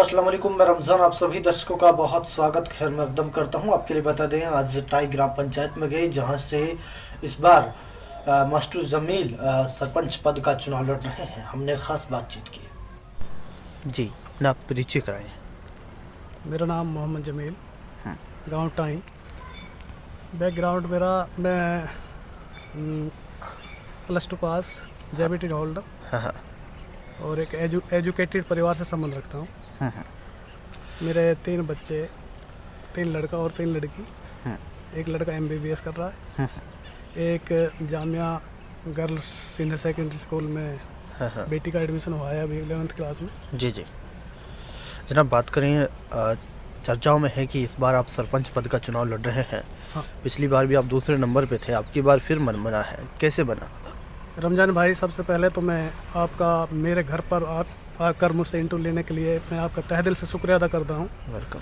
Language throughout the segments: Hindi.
अस्सलाम वालेकुम। मैं रमज़ान आप सभी दर्शकों का बहुत स्वागत खैर मकदम करता हूं। आपके लिए बता दें आज टाई ग्राम पंचायत में गए जहां से इस बार मास्टर जमील सरपंच पद का चुनाव लड़ रहे हैं। हमने खास बातचीत की। जी, अपना परिचय कराएं। मेरा नाम मोहम्मद जमील, गांव टाई। बैकग्राउंड मेरा, मैं +2 पास, जेबीटी होल्डर हाँ, और एक एजुकेटेड परिवार से संबंध रखता हूँ। मेरे 3 बच्चे, 3 लड़का और 3 लड़की। एक लड़का MBBS कर रहा है, एक Jamia girls senior secondary school में बेटी का एडमिशन हुआ है अभी 11th क्लास में। जी जी जनाब, बात करें चर्चाओं में है कि इस बार आप सरपंच पद का चुनाव लड़ रहे हैं। हाँ। पिछली बार भी आप दूसरे नंबर पे थे, आपकी बार फिर मन बना है, कैसे बना? रमज़ान भाई, सबसे पहले तो मैं आपका मेरे घर पर आकर मुझसे इंटरव्यू लेने के लिए मैं आपका तहे दिल से शुक्रिया अदा करता हूँ। वेलकम।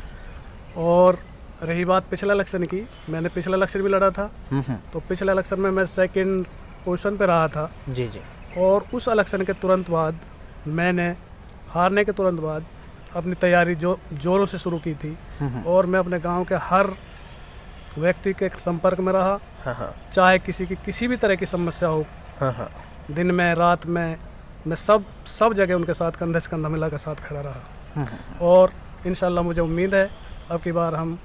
और रही बात पिछले इलेक्शन की, मैंने पिछला इलेक्शन भी लड़ा था। तो पिछले इलेक्शन में मैं 2nd पोजीशन पे रहा था। जी जी। और उस इलेक्शन के तुरंत बाद मैंने हारने के तुरंत बाद अपनी तैयारी जोरों से शुरू की थी। और मैं अपने गांव के हर व्यक्ति के संपर्क में रहा। चाहे किसी की किसी भी तरह की समस्या हो, दिन में रात में, मैं सब जगह उनके साथ कंधे से कंधा मिला के साथ खड़ा रहा। और इंशाल्लाह मुझे उम्मीद है अब की बार हम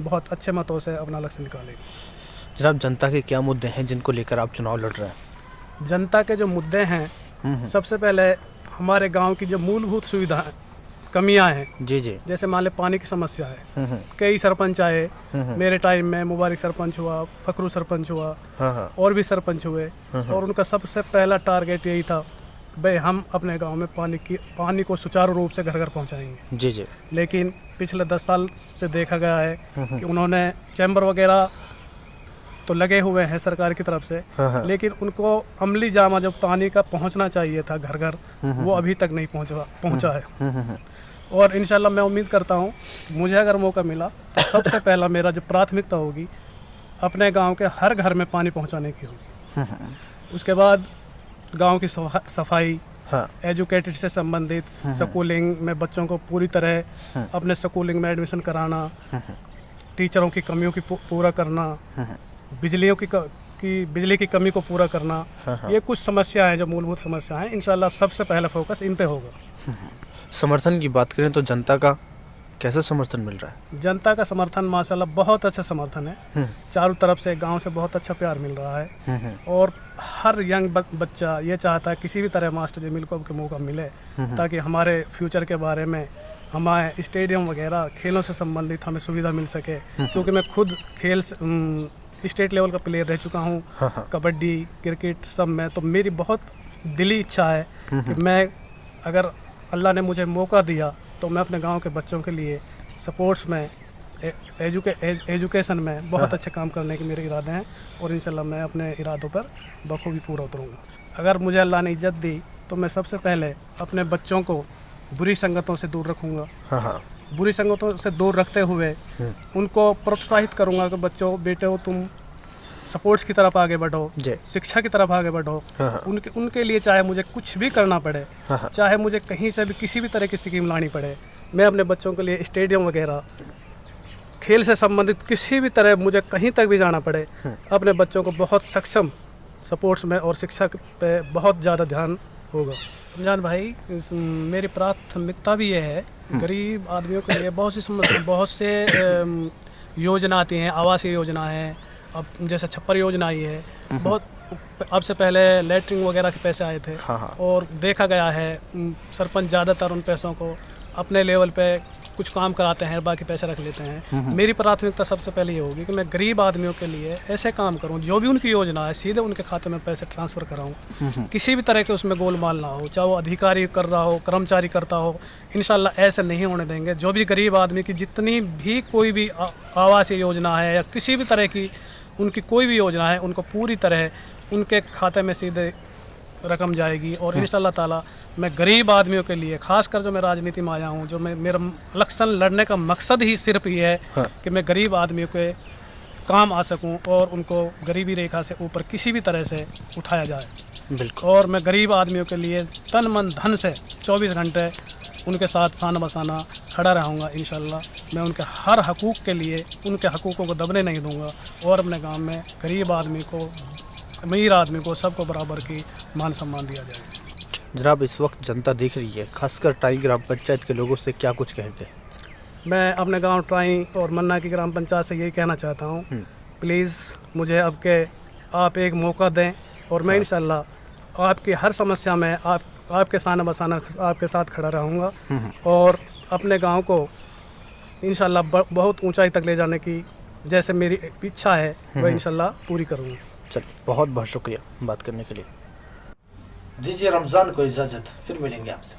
बहुत अच्छे मतों से अपना लक्ष्य निकालेंगे। जनाब, जनता के क्या मुद्दे हैं जिनको लेकर आप चुनाव लड़ रहे हैं? जनता के जो मुद्दे हैं, सबसे पहले हमारे गांव की जो मूलभूत सुविधा कमियां हैं। जी जी। जैसे मान ले पानी की समस्या है। कई सरपंच आए मेरे टाइम में, मुबारक सरपंच हुआ, फकरू सरपंच हुआ, और भी सरपंच हुए। और उनका सबसे पहला टारगेट यही था, भाई हम अपने गांव में पानी को सुचारू रूप से घर घर पहुंचाएंगे। जी जी। लेकिन पिछले 10 साल से देखा गया है कि उन्होंने चैम्बर वगैरह तो लगे हुए हैं सरकार की तरफ से, लेकिन उनको अमली जामा जो पानी का पहुंचना चाहिए था घर घर, वो अभी तक नहीं पहुंचा है। और इंशाल्लाह मैं उम्मीद करता हूं मुझे अगर मौका मिला तो सबसे पहला मेरा जो प्राथमिकता होगी अपने गांव के हर घर में पानी पहुंचाने की होगी। उसके बाद गांव की सफाई, एजुकेटेड से संबंधित स्कूलिंग में बच्चों को पूरी तरह अपने स्कूलिंग में एडमिशन कराना, टीचरों की कमियों की पूरा करना, बिजली की कमी को पूरा करना। ये कुछ समस्या है जो मूलभूत समस्या है। इंशाल्लाह सबसे पहला फोकस इन पे होगा। समर्थन की बात करें तो जनता का कैसा समर्थन मिल रहा है? जनता का समर्थन माशाल्लाह बहुत अच्छा समर्थन है। चारों तरफ से गांव से बहुत अच्छा प्यार मिल रहा है। और हर यंग बच्चा ये चाहता है किसी भी तरह मास्टर जमील को मौका मिले, ताकि हमारे फ्यूचर के बारे में, हमारे स्टेडियम वगैरह खेलों से संबंधित हमें सुविधा मिल सके। क्योंकि मैं खुद खेल स्टेट लेवल का प्लेयर रह चुका हूँ, कबड्डी, क्रिकेट सब में। तो मेरी बहुत दिली इच्छा है कि मैं, अगर अल्लाह ने मुझे मौका दिया, तो मैं अपने गांव के बच्चों के लिए स्पोर्ट्स में, एजुकेशन में बहुत अच्छे काम करने के मेरे इरादे हैं। और इंशाल्लाह मैं अपने इरादों पर बखूबी पूरा उतरूँगा। अगर मुझे अल्लाह ने इज्जत दी तो मैं सबसे पहले अपने बच्चों को बुरी संगतों से दूर रखूँगा। बुरी संगतों से दूर रखते हुए उनको प्रोत्साहित करूँगा कि बच्चों, बेटे हो तुम स्पोर्ट्स की तरफ आगे बढ़ो, शिक्षा की तरफ आगे बढ़ो। उनके लिए चाहे मुझे कुछ भी करना पड़े, चाहे मुझे कहीं से भी किसी भी तरह की स्कीम लानी पड़े, मैं अपने बच्चों के लिए स्टेडियम वगैरह, खेल से संबंधित किसी भी तरह मुझे कहीं तक भी जाना पड़े, अपने बच्चों को बहुत सक्षम स्पोर्ट्स में और शिक्षा पे बहुत ज़्यादा ध्यान होगा। रमजान भाई, मेरी प्राथमिकता भी ये है, गरीब आदमियों के लिए बहुत से योजना आती हैं, आवासीय योजना है, अब जैसे छप्पर योजना आई है। बहुत अब से पहले लेटरिंग वगैरह के पैसे आए थे। और देखा गया है सरपंच ज़्यादातर उन पैसों को अपने लेवल पे कुछ काम कराते हैं, बाकी पैसे रख लेते हैं। मेरी प्राथमिकता सबसे पहले ये होगी कि मैं गरीब आदमियों के लिए ऐसे काम करूं, जो भी उनकी योजना है सीधे उनके खाते में पैसे ट्रांसफ़र कराऊं। किसी भी तरह के उसमें गोलमाल ना हो, चाहे वो अधिकारी कर रहा हो, कर्मचारी करता हो। इंशाल्लाह ऐसे नहीं होने देंगे। जो भी गरीब आदमी की जितनी भी कोई भी आवासीय योजना है या किसी भी तरह की उनकी कोई भी योजना है, उनको पूरी तरह उनके खाते में सीधे रकम जाएगी। और इंशाल्लाह ताला मैं गरीब आदमियों के लिए, खासकर जो मैं राजनीति में आया हूँ, जो मेरा इलेक्शन लड़ने का मकसद ही सिर्फ ये है कि मैं गरीब आदमियों के काम आ सकूं और उनको गरीबी रेखा से ऊपर किसी भी तरह से उठाया जाए। बिल्कुल। और मैं गरीब आदमियों के लिए तन मन धन से 24 घंटे उनके साथ साना बसाना खड़ा रहूँगा। इंशाल्लाह मैं उनके हर हकूक़ के लिए उनके हकूक़ों को दबने नहीं दूँगा और अपने गांव में गरीब आदमी को, अमीर आदमी को, सबको बराबर की मान सम्मान दिया जाएगा। जनाब, इस वक्त जनता दिख रही है, खासकर टाई ग्राम पंचायत के लोगों से क्या कुछ कहेंगे? मैं अपने गांव ट्राई और मन्ना की ग्राम पंचायत से यही कहना चाहता हूँ, प्लीज़ मुझे आप एक मौका दें और मैं इंशाल्लाह आपकी हर समस्या में आपके साना बसाना आपके साथ खड़ा रहूँगा और अपने गांव को इंशाल्लाह बहुत ऊंचाई तक ले जाने की जैसे मेरी इच्छा है वह इंशाल्लाह पूरी करूँगा। चलिए, बहुत बहुत शुक्रिया बात करने के लिए। दीजिए रमज़ान को इजाज़त, फिर मिलेंगे आपसे।